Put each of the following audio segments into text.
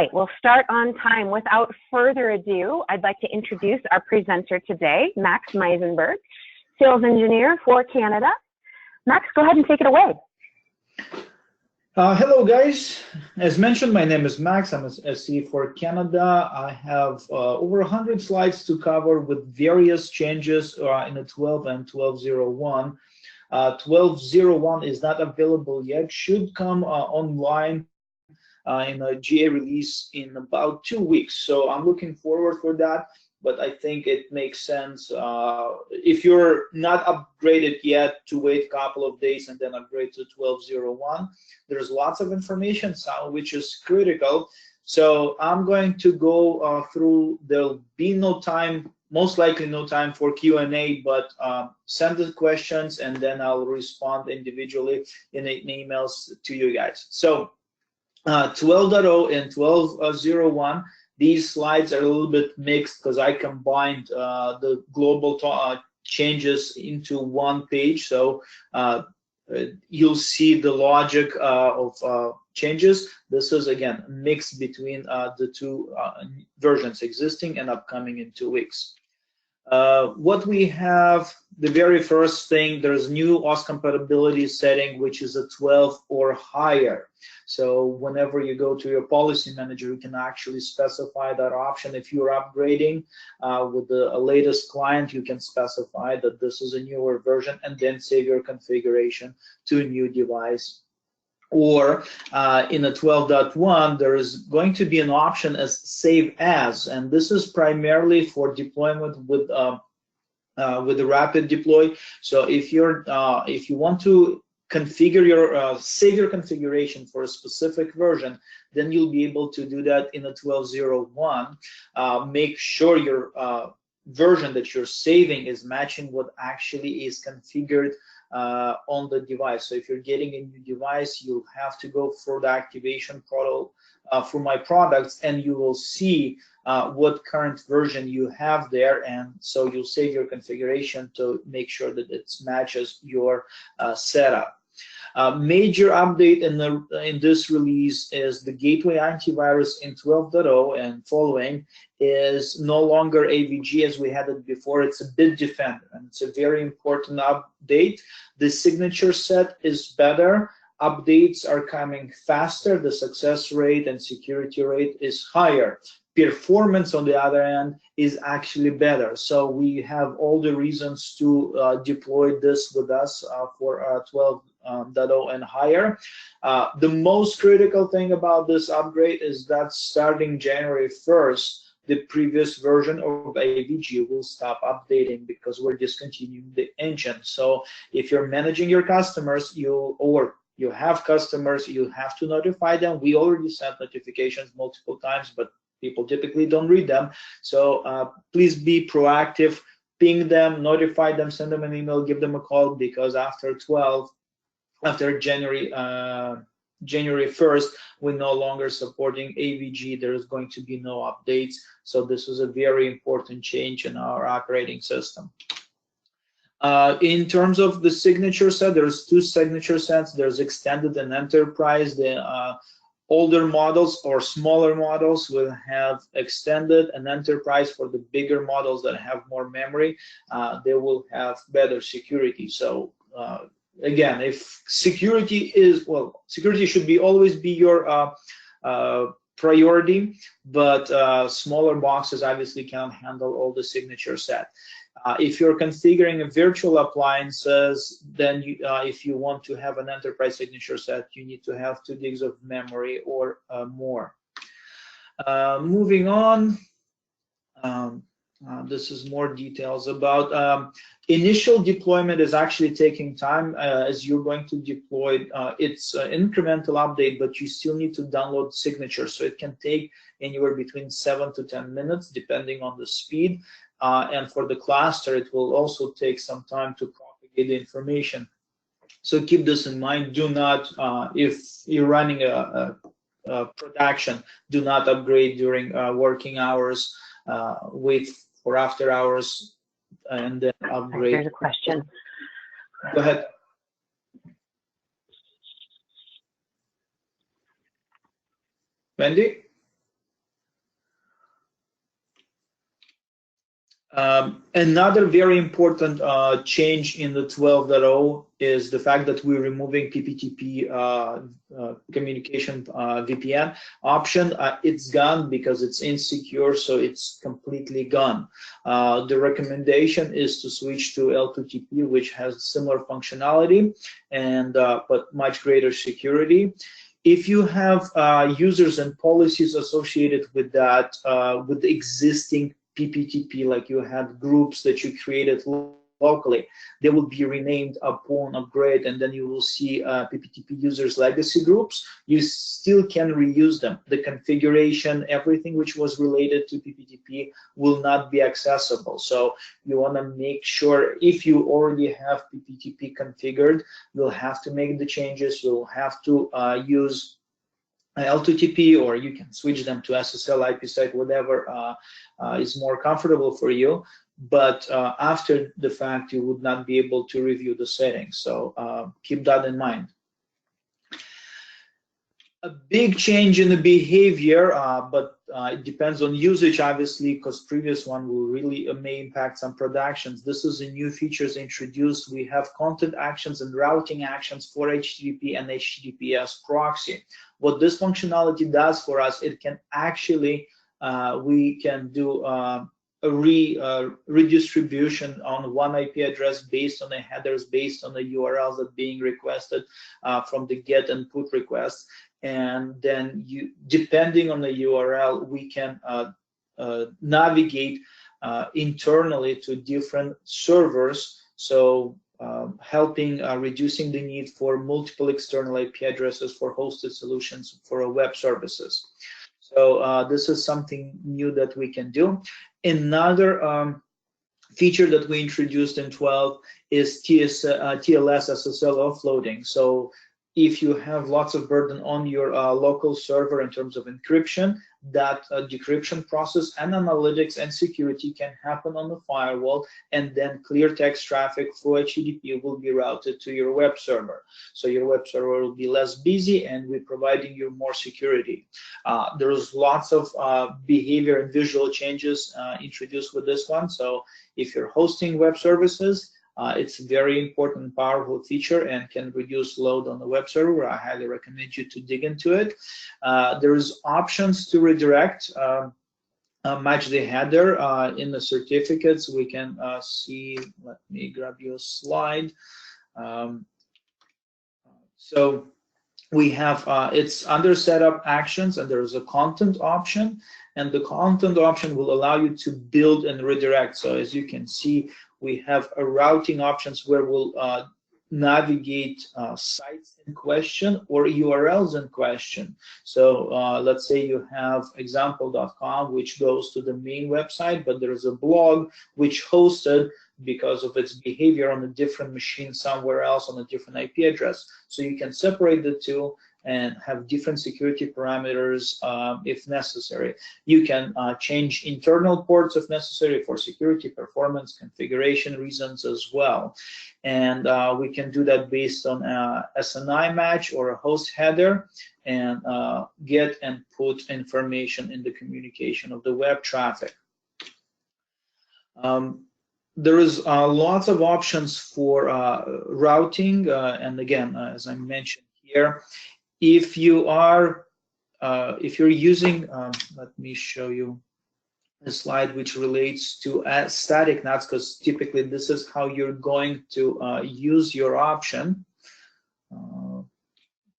right, we'll start on time. Without further ado, I'd like to introduce our presenter today, Max Meisenberg, Sales Engineer for Canada. Max, go ahead and take it away. Hello, guys. As mentioned, my name is Max. I'm a SE for Canada. I have over 100 slides to cover with various changes in the 12 and 12.01. 12.01 is not available yet, should come online in a GA release in about 2 weeks. So I'm looking forward for that. But I think it makes sense if you're not upgraded yet to wait a couple of days and then upgrade to 12.01. There's lots of information, which is critical. So I'm going to go through. There'll be no time, most likely no time for Q&A, but send the questions and then I'll respond individually in emails to you guys. So 12.0 and 12.01. These slides are a little bit mixed because I combined the global changes into one page. So you'll see the logic of changes. This is, again, a mix between the two versions, existing and upcoming in 2 weeks. What we have, the very first thing, there's new OS compatibility setting, which is a 12 or higher. So whenever you go to your policy manager, you can actually specify that option. If you're upgrading with the latest client, you can specify that this is a newer version and then save your configuration to a new device. Or in a 12.1, there is going to be an option as save as, and this is primarily for deployment with the rapid deploy. So if you want to configure your save your configuration for a specific version, then you'll be able to do that in a 12.01. Make sure your version that you're saving is matching what actually is configured on the device. So if you're getting a new device, you'll have to go for the activation portal for my products, and you will see what current version you have there, and so you'll save your configuration to make sure that it matches your setup. Major update in this release is the gateway antivirus in 12.0 and following is no longer AVG as we had it before. It's a Bitdefender, and it's a very important update. The signature set is better. Updates are coming faster. The success rate and security rate is higher. Performance, on the other hand, is actually better. So we have all the reasons to deploy this with us for 12.0 and higher. The most critical thing about this upgrade is that starting January 1st, the previous version of AVG will stop updating because we're discontinuing the engine. So if you're managing your customers, you have customers, you have to notify them. We already sent notifications multiple times, but people typically don't read them. So please be proactive, ping them, notify them, send them an email, give them a call, because after January 1st, we're no longer supporting AVG. There is going to be no updates. So this is a very important change in our operating system. In terms of the signature set, there's 2 signature sets. There's extended and enterprise. The older models or smaller models will have extended, and enterprise for the bigger models that have more memory, they will have better security. So again, if security is, well, security should always be your priority, but smaller boxes obviously can't handle all the signature set. If you're configuring a virtual appliances, then if you want to have an enterprise signature set, you need to have 2 gigs of memory or more. Moving on, this is more details about initial deployment is actually taking time as you're going to deploy. It's an incremental update, but you still need to download signatures, so it can take anywhere between 7 to 10 minutes depending on the speed. And for the cluster, it will also take some time to propagate the information. So keep this in mind. Do not, if you're running a production, do not upgrade during working hours. Wait for after hours and then upgrade. There's a question. Go ahead. Wendy? Another very important change in the 12.0 is the fact that we're removing PPTP communication VPN option. It's gone because it's insecure, so it's completely gone. The recommendation is to switch to L2TP, which has similar functionality and but much greater security. If you have users and policies associated with that, with the existing PPTP, like you had groups that you created locally, they will be renamed upon upgrade, and then you will see PPTP users legacy groups. You still can reuse them. The configuration, everything which was related to PPTP will not be accessible. So you want to make sure, if you already have PPTP configured, you'll have to make the changes. You'll have to use L2TP, or you can switch them to SSL, IPsec, whatever is more comfortable for you. But after the fact, you would not be able to review the settings. So keep that in mind. A big change in the behavior, but it depends on usage, obviously, because previous one will really may impact some productions. This is a new features introduced. We have content actions and routing actions for HTTP and HTTPS proxy. What this functionality does for us, it can actually, we can do a redistribution on one IP address based on the headers, based on the URLs that are being requested from the GET and PUT requests. And then depending on the URL, we can navigate internally to different servers. So helping reducing the need for multiple external IP addresses for hosted solutions for web services. So this is something new that we can do. Another feature that we introduced in 12 is TLS SSL offloading. So if you have lots of burden on your local server in terms of encryption, that decryption process and analytics and security can happen on the firewall, and then clear text traffic through HTTP will be routed to your web server. So your web server will be less busy, and we're providing you more security. There's lots of behavior and visual changes introduced with this one. So if you're hosting web services, it's a very important, powerful feature and can reduce load on the web server. I highly recommend you to dig into it. There's options to redirect, match the header in the certificates. We can see, let me grab you a slide. So we have, it's under setup actions, and there's a content option, and the content option will allow you to build and redirect. So as you can see, we have a routing options where we'll navigate sites in question or URLs in question. So let's say you have example.com, which goes to the main website, but there is a blog which hosted because of its behavior on a different machine somewhere else on a different IP address. So you can separate the two and have different security parameters if necessary. You can change internal ports if necessary for security, performance, configuration reasons as well. And we can do that based on SNI match or a host header, and get and put information in the communication of the web traffic. There is lots of options for routing, and again, as I mentioned here, if you are, if you're using, let me show you a slide which relates to static NATs, because typically this is how you're going to use your option.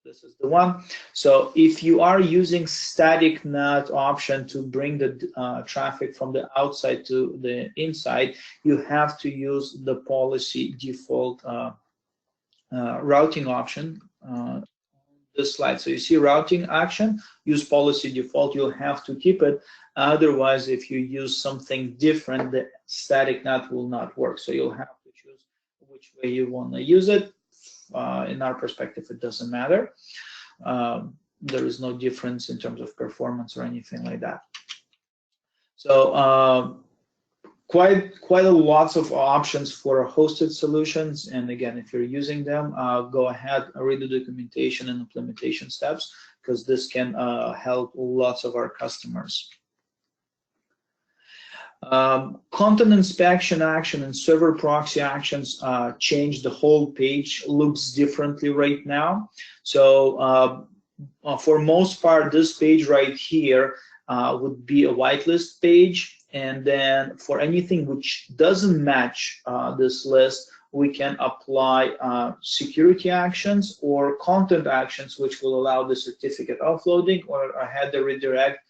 This is the one. So if you are using static NAT option to bring the traffic from the outside to the inside, you have to use the policy default routing option. This slide. So you see routing action, use policy default, you'll have to keep it. Otherwise, if you use something different, the static NAT will not work. So you'll have to choose which way you want to use it. In our perspective, it doesn't matter. There is no difference in terms of performance or anything like that. So quite a lots of options for hosted solutions, and again, if you're using them, go ahead, read the documentation and implementation steps, because this can help lots of our customers. Content inspection action and server proxy actions change the whole page, looks differently right now. So for most part, this page right here would be a whitelist page, and then for anything which doesn't match this list, we can apply security actions or content actions, which will allow the certificate offloading or a header redirect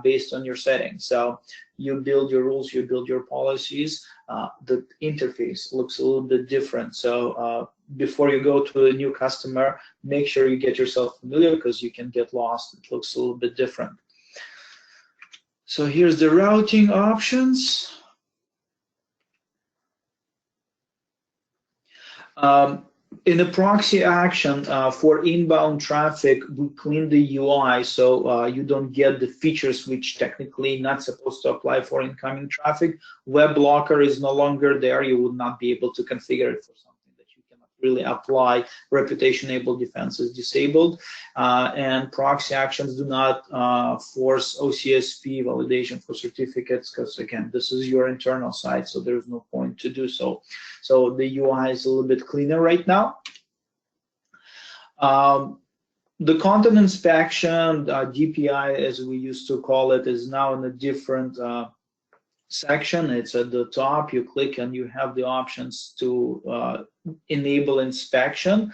based on your settings. So you build your rules, you build your policies. The interface looks a little bit different. So before you go to a new customer, make sure you get yourself familiar because you can get lost. It looks a little bit different. So here's the routing options. In the proxy action for inbound traffic, we clean the UI so you don't get the features which technically not supposed to apply for incoming traffic. Web blocker is no longer there. You would not be able to configure it for something that you cannot really apply. Reputation-enabled defense is disabled, and proxy actions do not force OCSP validation for certificates because, again, this is your internal site, so there's no point to do so. So the UI is a little bit cleaner right now. The content inspection, DPI as we used to call it, is now in a different section. It's at the top. You click and you have the options to enable inspection.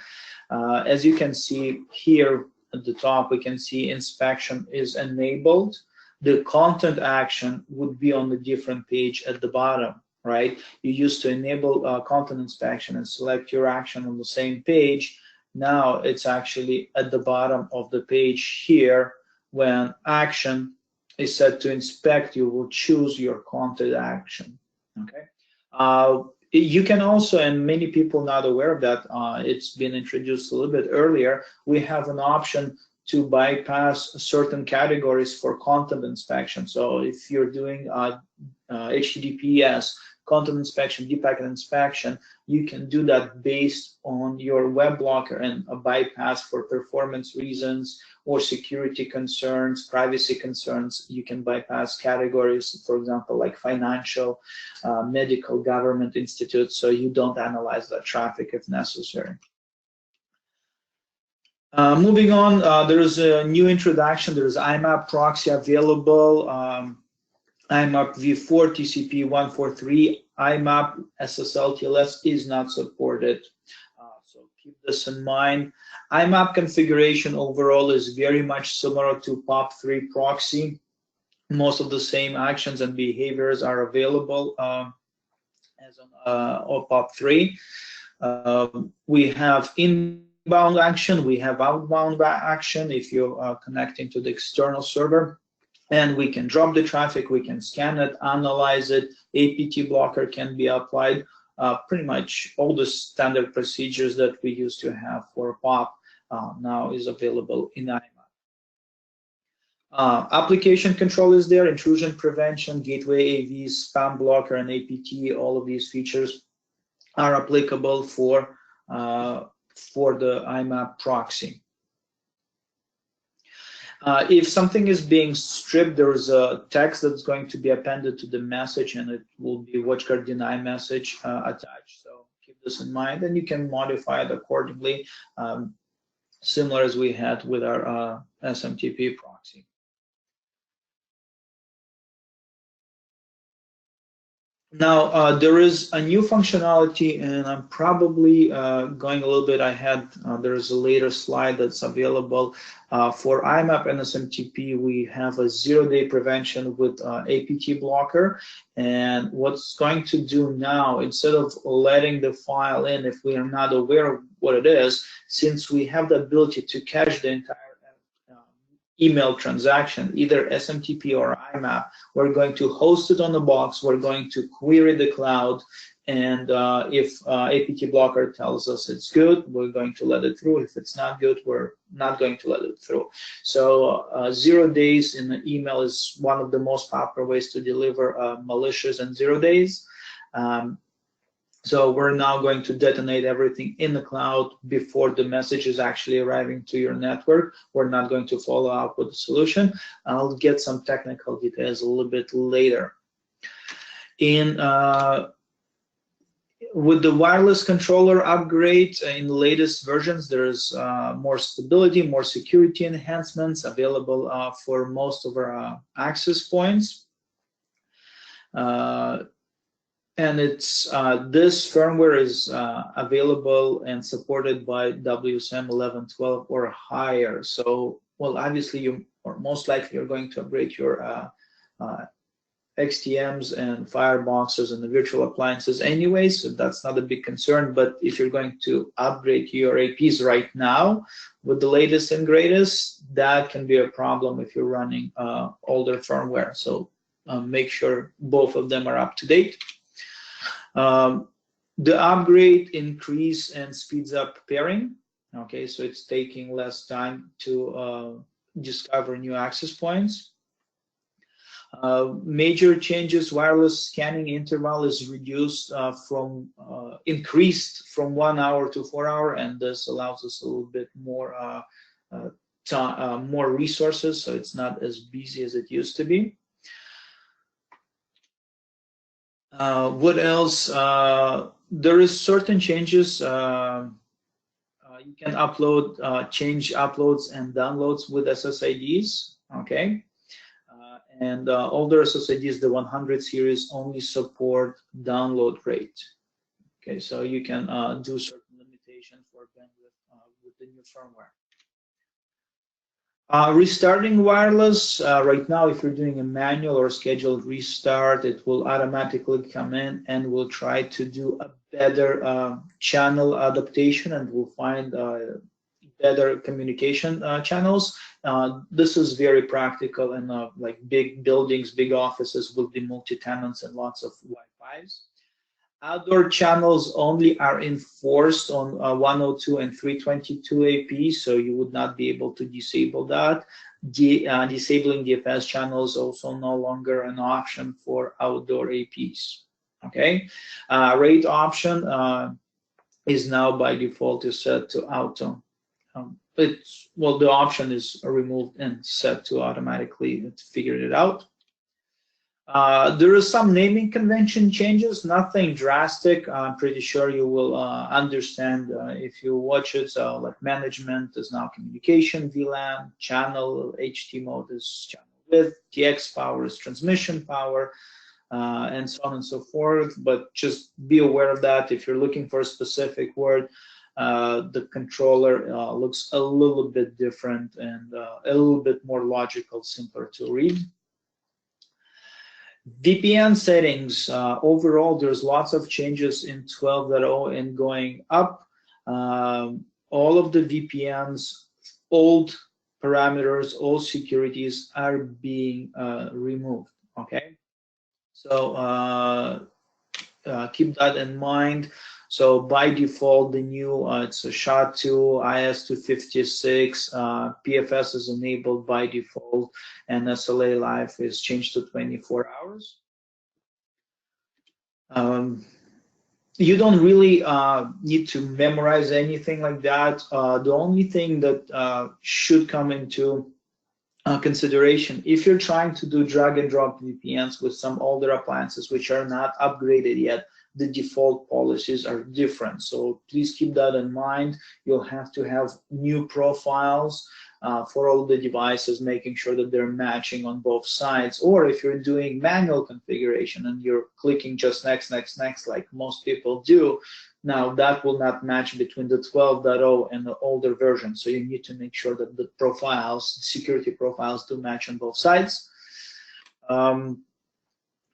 As you can see here at the top, we can see inspection is enabled. The content action would be on the different page at the bottom. Right? You used to enable content inspection and select your action on the same page. Now it's actually at the bottom of the page here. When action is set to inspect, you will choose your content action. Okay. You can also, and many people not aware of that, it's been introduced a little bit earlier, we have an option to bypass certain categories for content inspection. So if you're doing HTTPS, content inspection, deep packet inspection, you can do that based on your web blocker and a bypass for performance reasons or security concerns, privacy concerns. You can bypass categories, for example, like financial, medical, government institutes, so you don't analyze that traffic if necessary. Moving on, there is a new introduction. There is IMAP proxy available. IMAP v4 TCP 143, IMAP SSL TLS is not supported. So keep this in mind. IMAP configuration overall is very much similar to POP3 proxy. Most of the same actions and behaviors are available as on POP3. We have inbound action, we have outbound action if you're connecting to the external server. And we can drop the traffic, we can scan it, analyze it, APT blocker can be applied. Pretty much all the standard procedures that we used to have for POP now is available in IMAP. Application control is there, intrusion prevention, gateway AVs, spam blocker, and APT. All of these features are applicable for the IMAP proxy. If something is being stripped, there is a text that's going to be appended to the message, and it will be WatchGuard deny message attached. So keep this in mind, and you can modify it accordingly, similar as we had with our SMTP proxy. Now, there is a new functionality, and I'm probably going a little bit ahead. There is a later slide that's available. For IMAP and SMTP, we have a zero-day prevention with APT blocker. And what's going to do now, instead of letting the file in if we are not aware of what it is, since we have the ability to cache the entire email transaction, either SMTP or IMAP, we're going to host it on the box, we're going to query the cloud, and if APT blocker tells us it's good, we're going to let it through. If it's not good, we're not going to let it through. So 0 days in the email is one of the most popular ways to deliver malicious and 0 days. So we're now going to detonate everything in the cloud before the message is actually arriving to your network. We're not going to follow up with the solution. I'll get some technical details a little bit later. In with the wireless controller upgrade in the latest versions, there's more stability, more security enhancements available for most of our access points. And it's this firmware is available and supported by WSM 11.12 or higher. So, well, obviously, you or most likely you're going to upgrade your XTMs and fireboxes and the virtual appliances anyway, so that's not a big concern. But if you're going to upgrade your APs right now with the latest and greatest, that can be a problem if you're running older firmware. So make sure both of them are up to date. The upgrade increase and speeds up pairing. Okay, so it's taking less time to discover new access points. Major changes: wireless scanning interval is reduced increased from 1 hour to 4 hours, and this allows us a little bit more more resources, so it's not as busy as it used to be. What else? There is certain changes. You can upload, change uploads and downloads with SSIDs. Okay. And older SSIDs, the 100 series, only support download rate. Okay, so you can do certain limitation for bandwidth with the new firmware. Restarting wireless, right now, if you're doing a manual or scheduled restart, it will automatically come in and will try to do a better channel adaptation, and will find better communication channels. This is very practical in like big buildings, big offices with the multi-tenants and lots of Wi-Fis. Outdoor channels only are enforced on 102 and 322 AP, so you would not be able to disable that. Disabling DFS channels also no longer an option for outdoor APs. Okay, rate option is now by default is set to auto. Well, the option is removed and set to automatically. It figured it out. There is some naming convention changes, nothing drastic. I'm pretty sure you will understand if you watch it. So, like, management is now communication, VLAN, channel, HT mode is channel width, TX power is transmission power, and so on and so forth. But just be aware of that. If you're looking for a specific word, the controller looks a little bit different and a little bit more logical, simpler to read. VPN settings, overall there's lots of changes in 12.0 and going up. All of the VPNs, old parameters, all securities are being removed. Okay, so keep that in mind. So by default, the new it's a SHA-2, IS-256, PFS is enabled by default, and SLA life is changed to 24 hours. You don't really need to memorize anything like that. The only thing that should come into consideration, if you're trying to do drag and drop VPNs with some older appliances which are not upgraded yet, the default policies are different. So please keep that in mind. You'll have to have new profiles for all the devices, making sure that they're matching on both sides. Or if you're doing manual configuration and you're clicking just next, next, next, like most people do, now that will not match between the 12.0 and the older version. So you need to make sure that the profiles, security profiles, do match on both sides.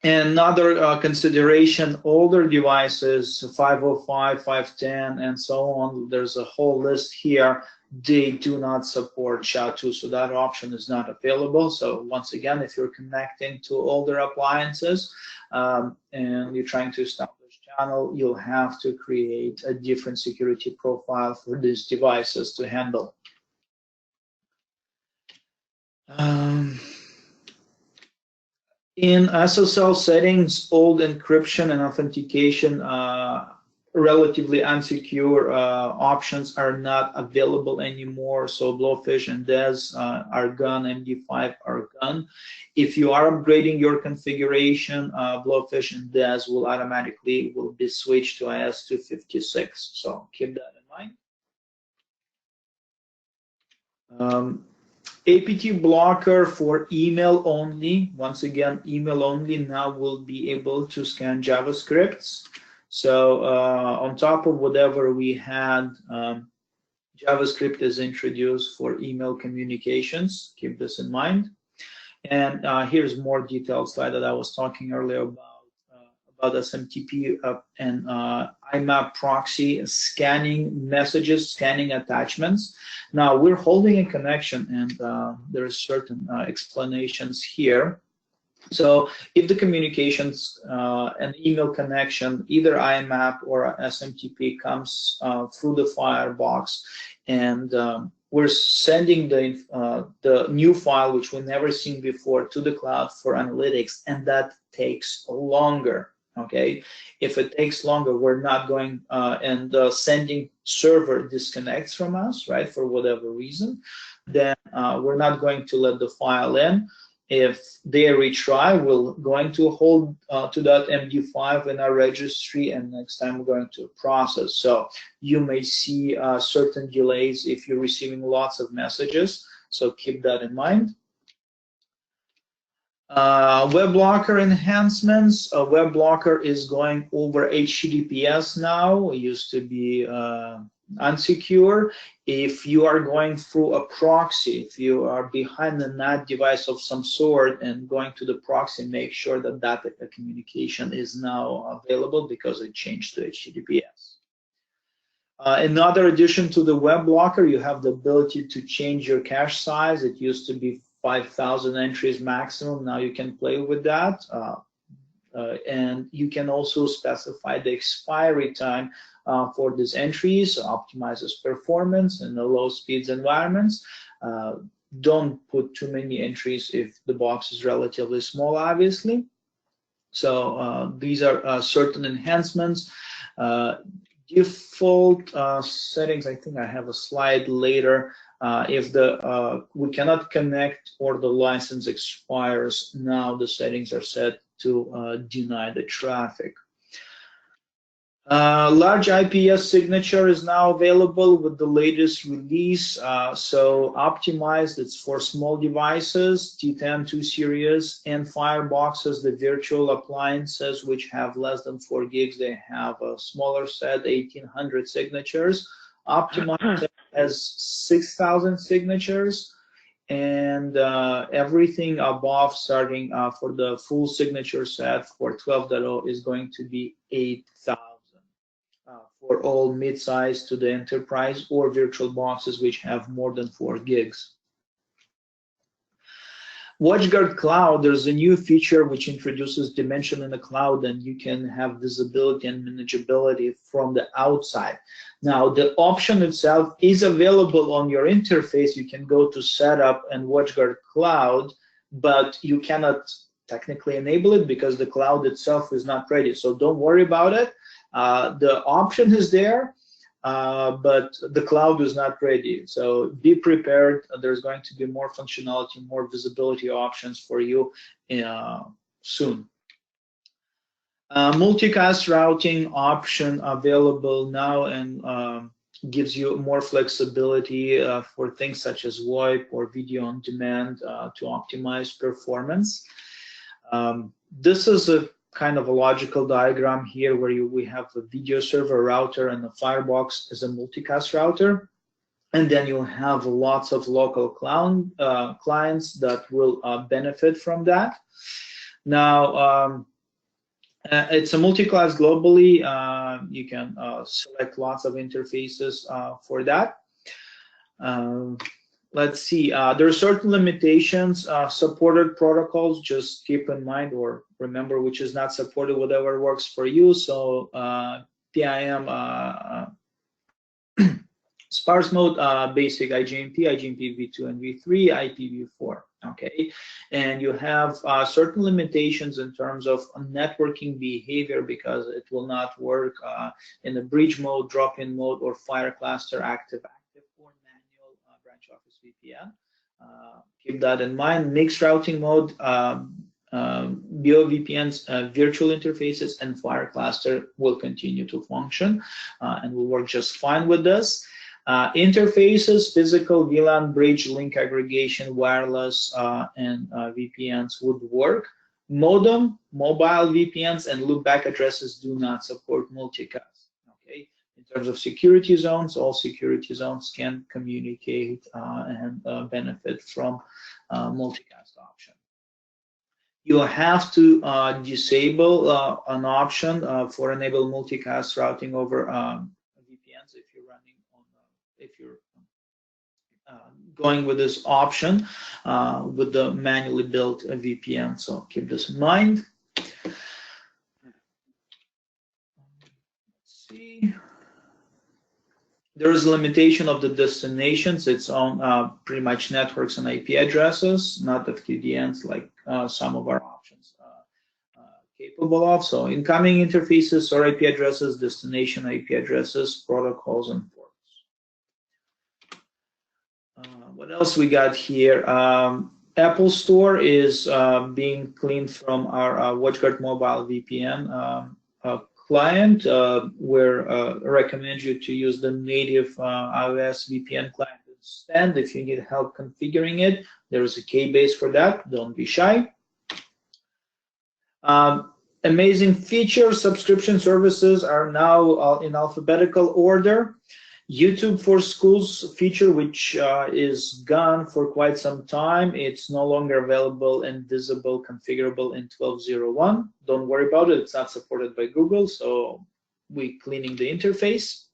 Another consideration, older devices, 505, 510, and so on, there's a whole list here. They do not support SHA-2, so that option is not available. So once again, if you're connecting to older appliances and you're trying to establish channel, you'll have to create a different security profile for these devices to handle. In SSL settings, old encryption and authentication relatively unsecure options are not available anymore. So Blowfish and DES are gone, MD5 are gone. If you are upgrading your configuration, Blowfish and DES will automatically be switched to IS-256. So keep that in mind. APT blocker for email only. Once again, email only now will be able to scan JavaScripts. So on top of whatever we had, JavaScript is introduced for email communications. Keep this in mind. And here's more detailed slide that I was talking earlier about SMTP and IMAP proxy, scanning messages, scanning attachments. Now we're holding a connection, and there are certain explanations here. So if the communications, an email connection, either IMAP or SMTP comes through the Firebox, and we're sending the new file, which we've never seen before, to the cloud for analytics, and that takes longer. Okay, if it takes longer, we're not going, and the sending server disconnects from us, right, for whatever reason, then we're not going to let the file in. If they retry, we're going to hold to that MD5 in our registry, and next time we're going to process. So you may see certain delays if you're receiving lots of messages, so keep that in mind. Web blocker enhancements. Web blocker is going over HTTPS now. It used to be unsecure. If you are going through a proxy, if you are behind a NAT device of some sort and going to the proxy, make sure that that communication is now available because it changed to HTTPS. Another addition to the web blocker, you have the ability to change your cache size. It used to be 5,000 entries maximum. Now you can play with that. And you can also specify the expiry time for these entries, optimizes performance in the low speeds environments. Don't put too many entries if the box is relatively small, obviously. So these are certain enhancements. Default settings, I think I have a slide later. If we cannot connect or the license expires, now the settings are set to deny the traffic. Large IPS signature is now available with the latest release. So optimized, it's for small devices, T10 2 series, and Fireboxes, the virtual appliances which have less than 4 gigs, they have a smaller set, 1,800 signatures. Optimized has 6,000 signatures, and everything above, starting for the full signature set for 12.0, is going to be 8,000 for all mid-size to the enterprise or virtual boxes which have more than 4 gigs. WatchGuard Cloud, there's a new feature which introduces dimension in the cloud, and you can have visibility and manageability from the outside. Now, the option itself is available on your interface. You can go to Setup and WatchGuard Cloud, but you cannot technically enable it because the cloud itself is not ready. So don't worry about it. The option is there, but the cloud is not ready. So be prepared. There's going to be more functionality, more visibility options for you soon. Multicast routing option available now, and gives you more flexibility for things such as VoIP or video on demand to optimize performance. This is a kind of a logical diagram here where we have a video server router and the Firebox as a multicast router, and then you have lots of local clients that will benefit from that. Now, it's a multi-class globally. You can select lots of interfaces for that. Let's see, there are certain limitations. Supported protocols, just keep in mind or remember which is not supported, whatever works for you. So PIM Sparse mode, basic IGMP, IGMP v2 and v3, IPv4. Okay, and you have certain limitations in terms of networking behavior because it will not work in the bridge mode, drop-in mode, or fire cluster active or manual branch office VPN. Keep that in mind. Mixed routing mode, BOVPNs, virtual interfaces, and fire cluster will continue to function and will work just fine with this. Interfaces, physical VLAN, bridge, link aggregation, wireless, and VPNs would work. Modem, mobile VPNs, and loopback addresses do not support multicast. Okay. In terms of security zones, all security zones can communicate and benefit from multicast option. You have to disable an option for enable multicast routing over VPNs if you're running on, if you're going with this option with the manually built VPN. So keep this in mind. Let's see. There is a limitation of the destinations. It's on pretty much networks and IP addresses, not FQDNs like some of our options capable of. So incoming interfaces or IP addresses, destination IP addresses, protocols, and ports. What else we got here? Apple Store is being cleaned from our WatchGuard Mobile VPN client. We're recommend you to use the native iOS VPN client instead. If you need help configuring it, there is a K-base for that. Don't be shy. Amazing features. Subscription services are now in alphabetical order. YouTube for Schools feature, which is gone for quite some time. It's no longer available and visible, configurable in 12.01. Don't worry about it. It's not supported by Google, so we're cleaning the interface.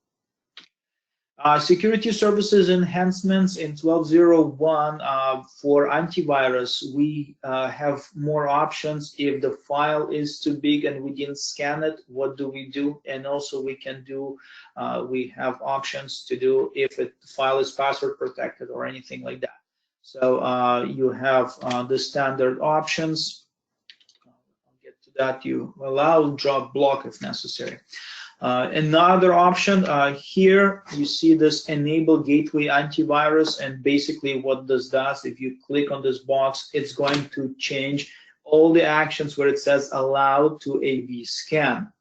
Security services enhancements in 12.01 for antivirus. We have more options. If the file is too big and we didn't scan it, what do we do? And also we can do, we have options to do if the file is password protected or anything like that. So you have the standard options. I'll get to that. You allow drop block if necessary. Another option here, you see this enable gateway antivirus, and basically what this does, if you click on this box, it's going to change all the actions where it says allow to AV scan,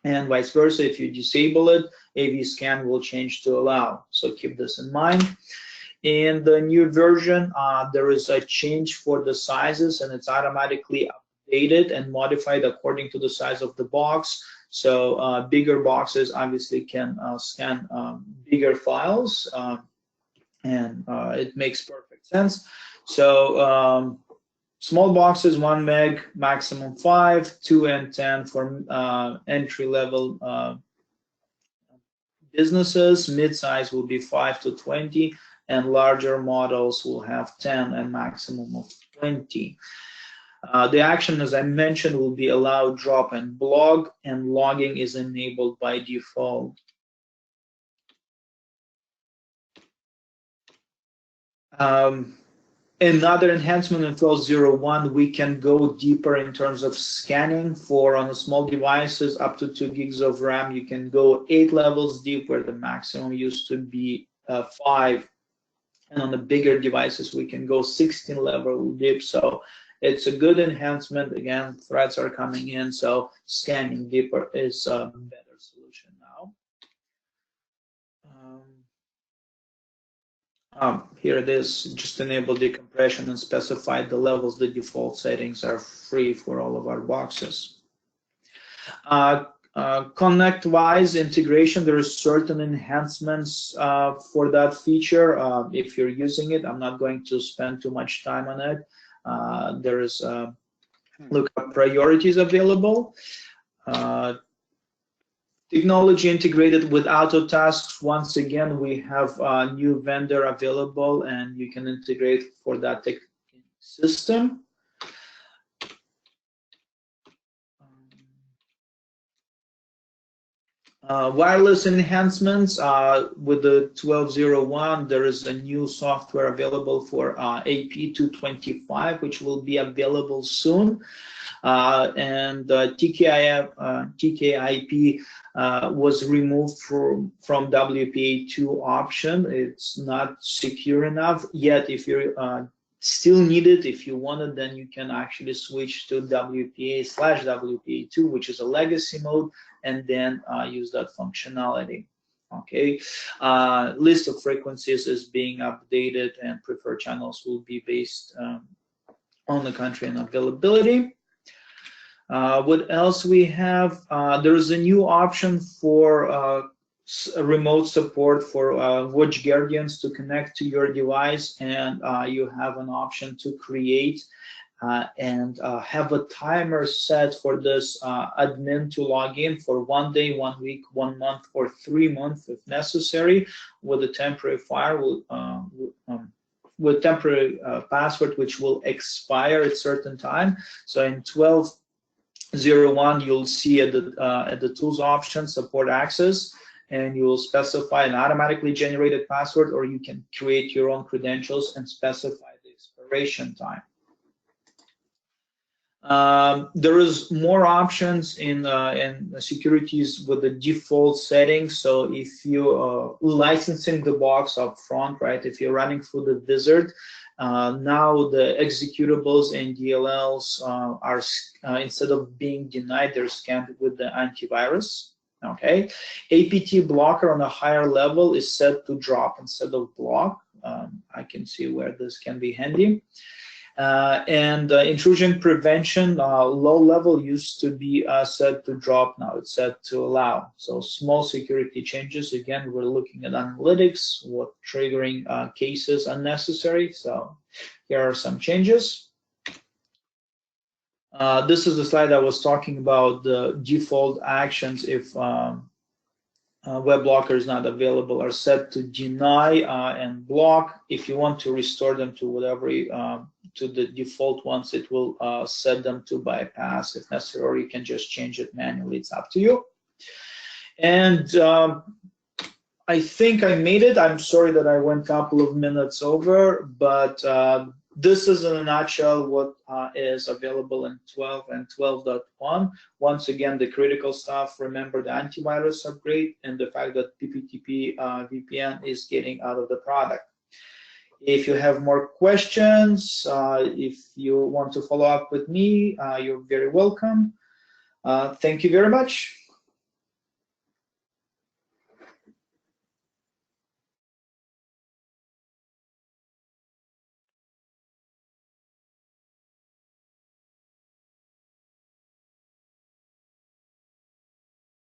and vice versa. If you disable it, AV scan will change to allow. So keep this in mind. In the new version, there is a change for the sizes, and it's automatically updated and modified according to the size of the box. So bigger boxes obviously can scan bigger files, and it makes perfect sense. So small boxes 1 meg, maximum 5, 2 and 10 for entry-level businesses. Mid-size will be 5 to 20, and larger models will have 10 and maximum of 20. The action, as I mentioned, will be allow drop and blog, and logging is enabled by default. Another enhancement in 12.01, we can go deeper in terms of scanning. For on the small devices up to 2 gigs of RAM, you can go 8 levels deep, where the maximum used to be 5. And on the bigger devices, we can go 16 level deep. So it's a good enhancement. Again, threats are coming in, so scanning deeper is a better solution now. Here it is, just enable decompression and specify the levels. The default settings are free for all of our boxes. ConnectWise integration, there is certain enhancements for that feature. If you're using it, I'm not going to spend too much time on it. There is lookup priorities available. Technology integrated with auto tasks. Once again, we have a new vendor available, and you can integrate for that system. Wireless enhancements with the 12.01, there is a new software available for AP225, which will be available soon. And TKIP was removed from WPA2 option. It's not secure enough yet. If you still need it, if you want it, then you can actually switch to WPA/WPA2, which is a legacy mode, and then use that functionality. Okay, list of frequencies is being updated, and preferred channels will be based on the country and availability. What else we have? There is a new option for remote support for watch guardians to connect to your device, and you have an option to create and have a timer set for this admin to log in for 1 day, 1 week, 1 month, or 3 months if necessary, with a temporary with temporary password which will expire at certain time. So in 12.01, you'll see at the tools option support access, and you will specify an automatically generated password, or you can create your own credentials and specify the expiration time. There is more options in securities with the default settings. So if you licensing the box up front, right? If you're running through the wizard, now the executables and DLLs are instead of being denied, they're scanned with the antivirus. Okay, APT blocker on a higher level is set to drop instead of block. I can see where this can be handy. And intrusion prevention, low level used to be set to drop, now it's set to allow. So small security changes. Again, we're looking at analytics, what triggering cases unnecessary. So here are some changes. This is the slide I was talking about, the default actions if web blocker is not available are set to deny and block. If you want to restore them to whatever to the default ones, it will set them to bypass if necessary, or you can just change it manually. It's up to you. And I think I made it. I'm sorry that I went a couple of minutes over, but this is in a nutshell what is available in 12 and 12.1. Once again, the critical stuff, remember the antivirus upgrade and the fact that PPTP VPN is getting out of the product. If you have more questions, if you want to follow up with me, you're very welcome. Thank you very much.